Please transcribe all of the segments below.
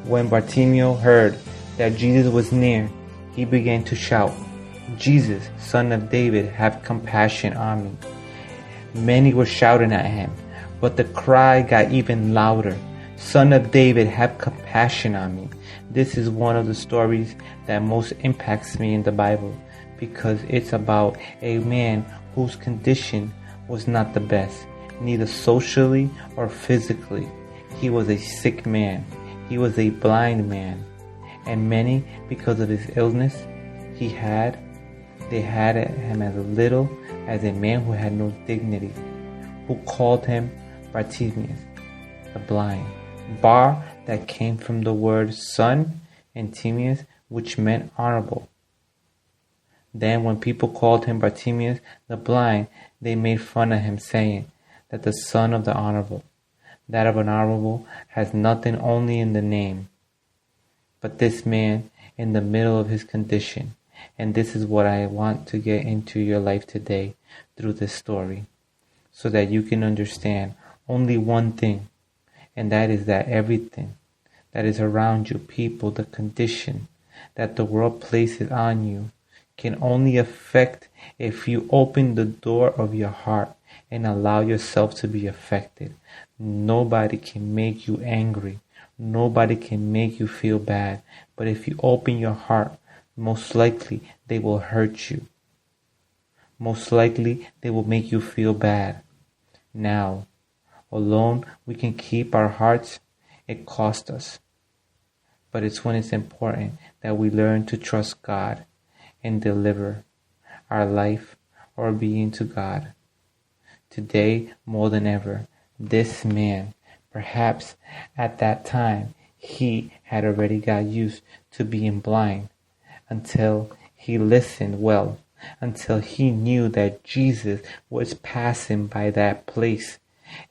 When Bartimaeus heard that Jesus was near, he began to shout, "Jesus, Son of David, have compassion on me." Many were shouting at him, but the cry got even louder. "Son of David, have compassion on me." This is one of the stories that most impacts me in the Bible because it's about a man whose condition was not the best, neither socially or physically. He was a sick man. He was a blind man. And many, because of his illness they had him as little as a man who had no dignity, who called him Bartimaeus, the blind. Bar that came from the word son, and Timaeus, which meant honorable. Then when people called him Bartimaeus the blind, they made fun of him, saying that the son of the honorable. That of an honorable has nothing only in the name. But this man in the middle of his condition, and this is what I want to get into your life today through this story, so that you can understand only one thing, and that is that everything that is around you, people, the condition that the world places on you, can only affect if you open the door of your heart and allow yourself to be affected. Nobody can make you angry. Nobody can make you feel bad. But if you open your heart, most likely they will hurt you. Most likely they will make you feel bad. Now, alone we can keep our hearts. It costs us. But it's when it's important that we learn to trust God and deliver our life or being to God. Today, more than ever, this man, perhaps at that time, he had already got used to being blind until he listened well, until he knew that Jesus was passing by that place.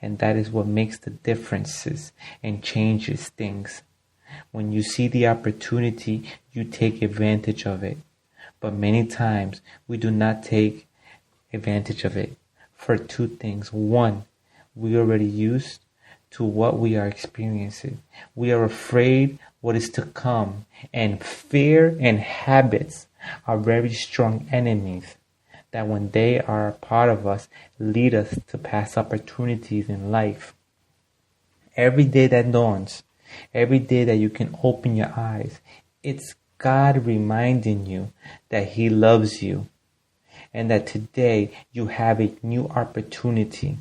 And that is what makes the differences and changes things. When you see the opportunity, you take advantage of it. But many times we do not take advantage of it for two things. One, we are already used to what we are experiencing. We are afraid what is to come, and fear and habits are very strong enemies that when they are a part of us lead us to past opportunities in life. Every day that dawns, every day that you can open your eyes, it's God reminding you that He loves you and that today you have a new opportunity.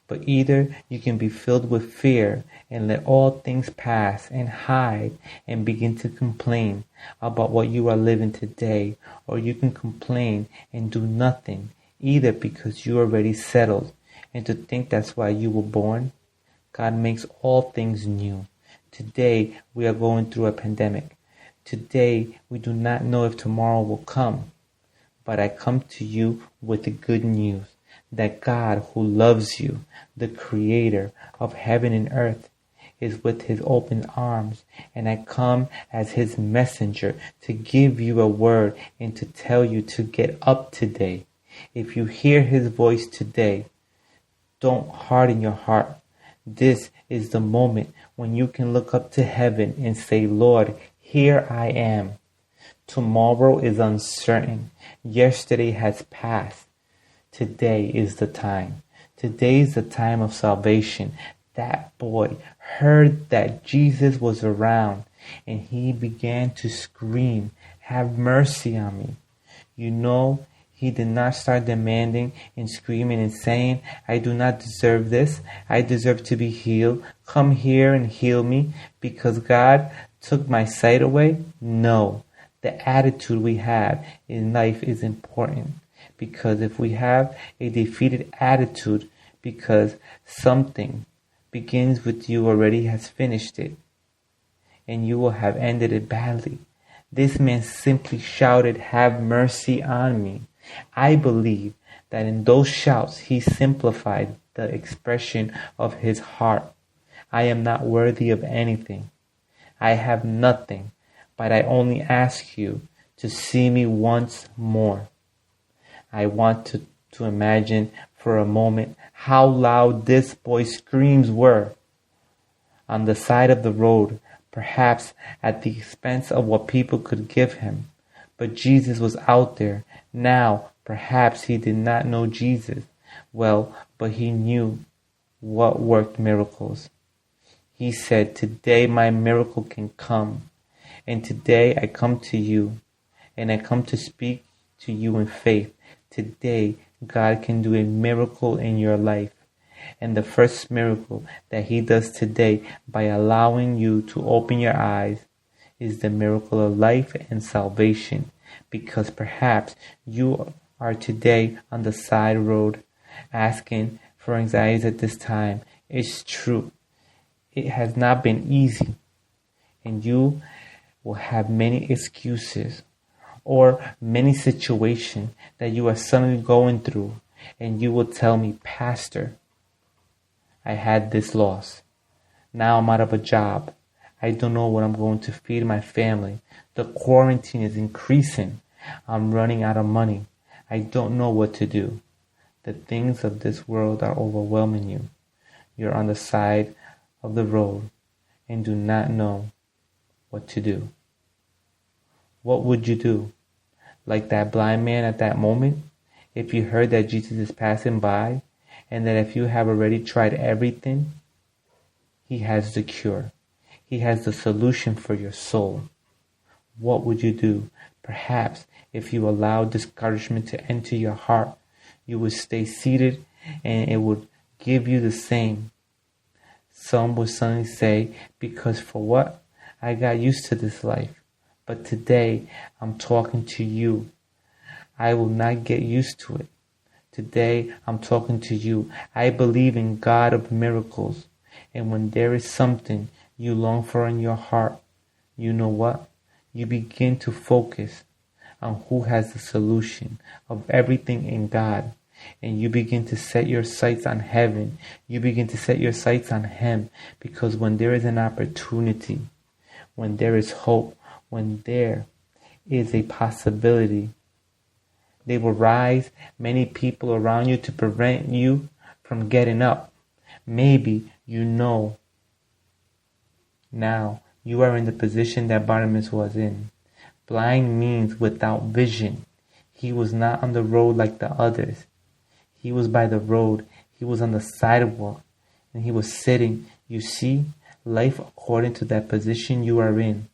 But either you can be filled with fear and let all things pass and hide and begin to complain about what you are living today, or you can complain and do nothing, either because you already settled and to think that's why you were born. God makes all things new. Today we are going through a pandemic. Today we do not know if tomorrow will come. But I come to you with the good news that God, who loves you, the creator of heaven and earth, is with His open arms. And I come as His messenger to give you a word and to tell you to get up today. If you hear His voice today, don't harden your heart. This is the moment when you can look up to heaven and say, Lord, here I am. Tomorrow is uncertain. Yesterday has passed. Today is the time. Today is the time of salvation. That boy heard that Jesus was around and he began to scream, "Have mercy on me." You know, he did not start demanding and screaming and saying, "I do not deserve this. I deserve to be healed. Come here and heal me because God took my sight away." No. The attitude we have in life is important, because if we have a defeated attitude because something begins with you already has finished it, and you will have ended it badly. This man simply shouted, "Have mercy on me." I believe that in those shouts he simplified the expression of his heart. I am not worthy of anything. I have nothing. But I only ask you to see me once more. I want to imagine for a moment how loud this boy's screams were. On the side of the road, perhaps at the expense of what people could give him. But Jesus was out there. Now, perhaps he did not know Jesus well, but he knew what worked miracles. He said, "Today my miracle can come. And today I come to you, and I come to speak to you in faith. Today, God can do a miracle in your life." And the first miracle that he does today by allowing you to open your eyes is the miracle of life and salvation. Because perhaps you are today on the side road asking for anxieties at this time. It's true. It has not been easy. And you will have many excuses or many situations that you are suddenly going through. And you will tell me, "Pastor, I had this loss. Now I'm out of a job. I don't know what I'm going to feed my family. The quarantine is increasing. I'm running out of money. I don't know what to do." The things of this world are overwhelming you. You're on the side of the road and do not know what to do. What would you do? Like that blind man at that moment? If you heard that Jesus is passing by, and that if you have already tried everything, he has the cure. He has the solution for your soul. What would you do? Perhaps if you allow discouragement to enter your heart, you would stay seated and it would give you the same. Some would suddenly say, "Because for what? I got used to this life." But today I'm talking to you. I will not get used to it. Today I'm talking to you. I believe in God of miracles. And when there is something you long for in your heart, you know what? You begin to focus on who has the solution of everything in God. And you begin to set your sights on heaven. You begin to set your sights on Him. Because when there is an opportunity, when there is hope, when there is a possibility, they will rise many people around you to prevent you from getting up. Maybe you know now you are in the position that Bartimaeus was in. Blind means without vision. He was not on the road like the others. He was by the road. He was on the sidewalk. And he was sitting. You see, life according to that position you are in.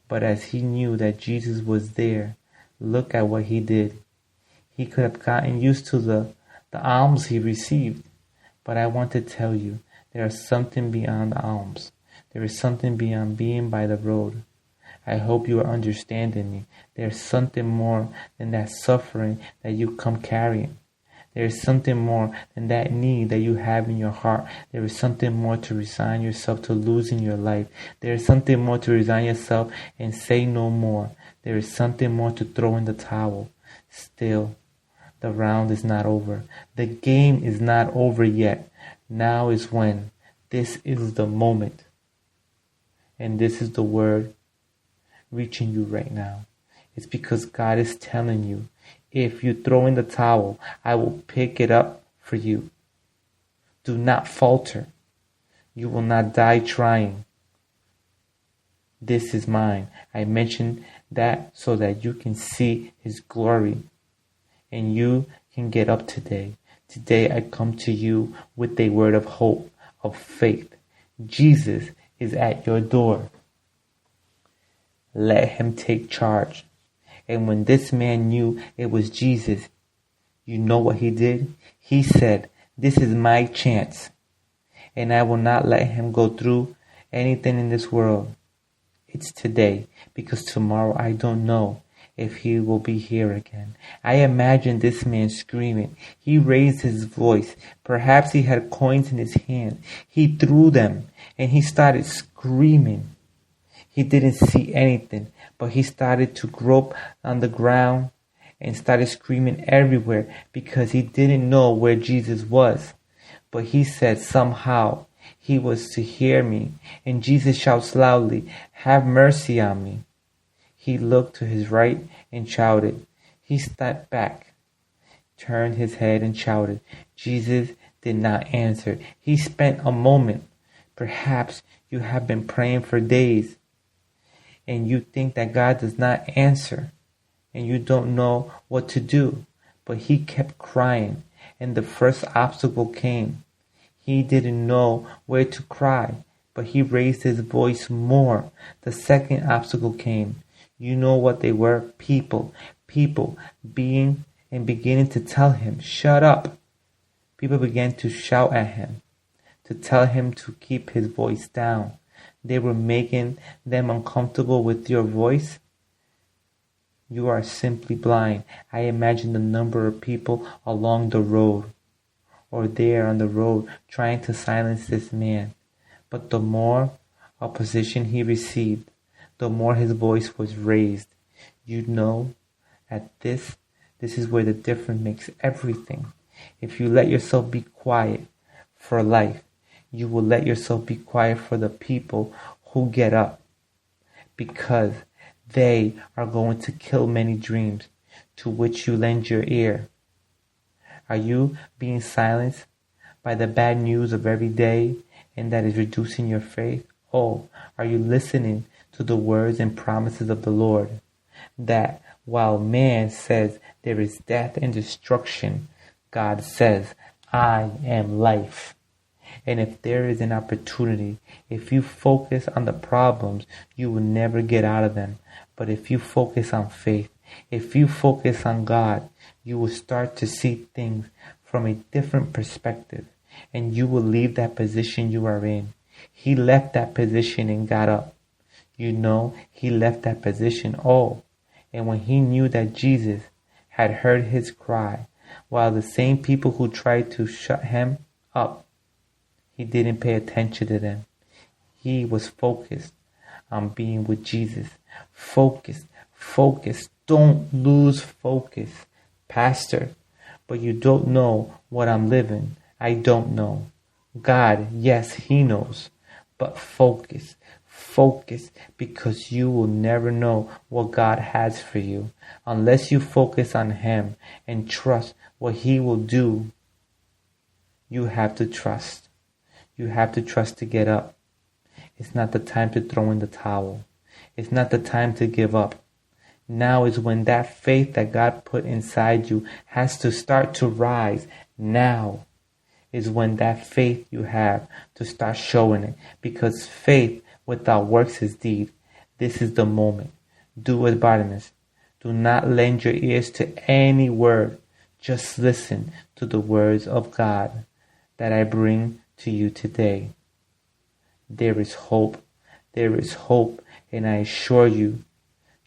But as he knew that Jesus was there, look at what he did. He could have gotten used to the alms he received. But I want to tell you, there is something beyond alms. There is something beyond being by the road. I hope you are understanding me. There is something more than that suffering that you come carrying. There is something more than that need that you have in your heart. There is something more to resign yourself to losing your life. There is something more to resign yourself and say no more. There is something more to throw in the towel. Still, the round is not over. The game is not over yet. Now is when. This is the moment. And this is the word reaching you right now. It's because God is telling you, if you throw in the towel, I will pick it up for you. Do not falter. You will not die trying. This is mine. I mentioned that so that you can see His glory. And you can get up today. Today I come to you with a word of hope, of faith. Jesus is at your door. Let Him take charge. And when this man knew it was Jesus, you know what he did? He said, "This is my chance. And I will not let him go through anything in this world. It's today, because tomorrow I don't know if he will be here again." I imagine this man screaming. He raised his voice. Perhaps he had coins in his hand. He threw them and he started screaming. He didn't see anything, but he started to grope on the ground and started screaming everywhere because he didn't know where Jesus was. But he said somehow he was to hear me. And Jesus shouts loudly, "Have mercy on me." He looked to his right and shouted. He stepped back, turned his head and shouted. Jesus did not answer. He spent a moment. Perhaps you have been praying for days. and you think that God does not answer and you don't know what to do. But he kept crying, and the first obstacle came. He didn't know where to cry, but he raised his voice more. The second obstacle came. You know what they were? People beginning to tell him, shut up. People began to shout at him, to tell him to keep his voice down. They were making them uncomfortable with your voice. You are simply blind. I imagine the number of people along the road or there on the road trying to silence this man. But the more opposition he received, the more his voice was raised. You know, at this is where the difference makes everything. If you let yourself be quiet for life, you will let yourself be quiet for the people who get up, because they are going to kill many dreams to which you lend your ear. Are you being silenced by the bad news of every day and that is reducing your faith? Oh, are you listening to the words and promises of the Lord? That while man says there is death and destruction, God says, I am life. And if there is an opportunity, if you focus on the problems, you will never get out of them. But if you focus on faith, if you focus on God, you will start to see things from a different perspective, and you will leave that position you are in. He left that position and got up. You know, he left that position. Oh, and when he knew that Jesus had heard his cry, while the same people who tried to shut him up, he didn't pay attention to them. He was focused on being with Jesus. Focused. Don't lose focus. Pastor, but you don't know what I'm living. I don't know. God, yes, he knows. But focus, because you will never know what God has for you unless you focus on him and trust what he will do. You have to trust. You have to trust to get up. It's not the time to throw in the towel. It's not the time to give up. Now is when that faith that God put inside you has to start to rise. Now is when that faith you have to start showing it. Because faith without works is deed. This is the moment. Do as Bartimaeus. Do not lend your ears to any word. Just listen to the words of God that I bring to you today. There is hope. There is hope. And I assure you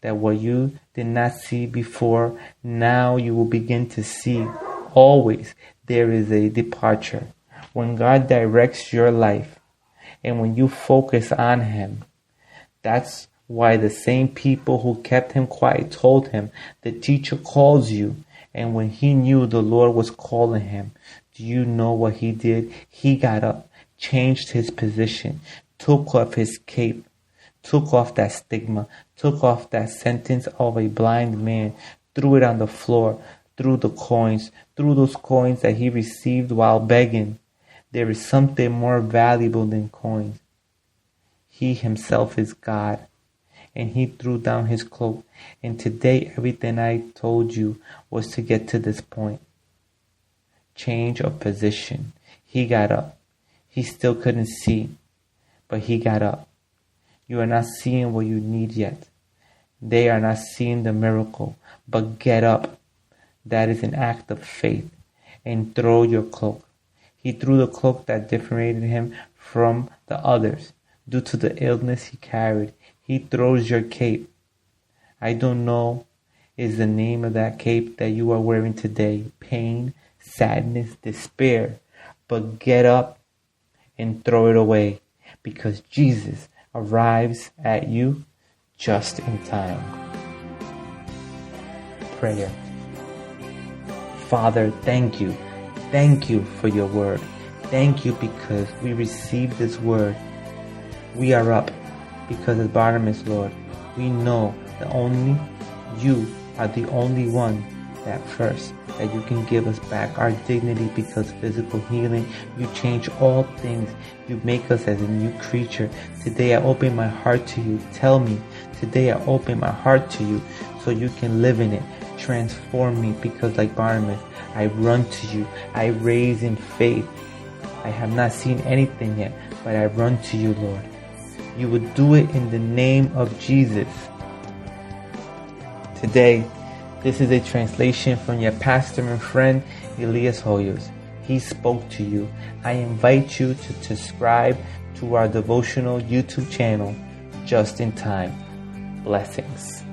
that what you did not see before, now you will begin to see. Always there is a departure. When God directs your life and when you focus on him, that's why the same people who kept him quiet told him, the teacher calls you. And when he knew the Lord was calling him, do you know what he did? He got up, changed his position, took off his cape, took off that stigma, took off that sentence of a blind man, threw it on the floor, threw those coins that he received while begging. There is something more valuable than coins. He himself is God. And he threw down his cloak. And today, everything I told you was to get to this point. Change of position. He got up. He still couldn't see, but he got up. You are not seeing what you need yet. They are not seeing the miracle, but get up. That is an act of faith. And throw your cloak. He threw the cloak that differentiated him from the others due to the illness he carried. He throws your cape. I don't know is the name of that cape that you are wearing today. Pain, sadness, despair. But get up and throw it away, because Jesus arrives at you just in time. Prayer. Father, thank you. Thank you for your word. Thank you because we received this word. We are up because of Bartimaeus, Lord. We know that only you are the only one that first, that you can give us back our dignity because physical healing, you change all things. You make us as a new creature. Today I open my heart to you. Tell me, today I open my heart to you so you can live in it. Transform me because like Barnabas, I run to you. I raise in faith. I have not seen anything yet, but I run to you, Lord. You would do it in the name of Jesus. Today, this is a translation from your pastor and friend, Elias Hoyos. He spoke to you. I invite you to subscribe to our devotional YouTube channel just in time. Blessings.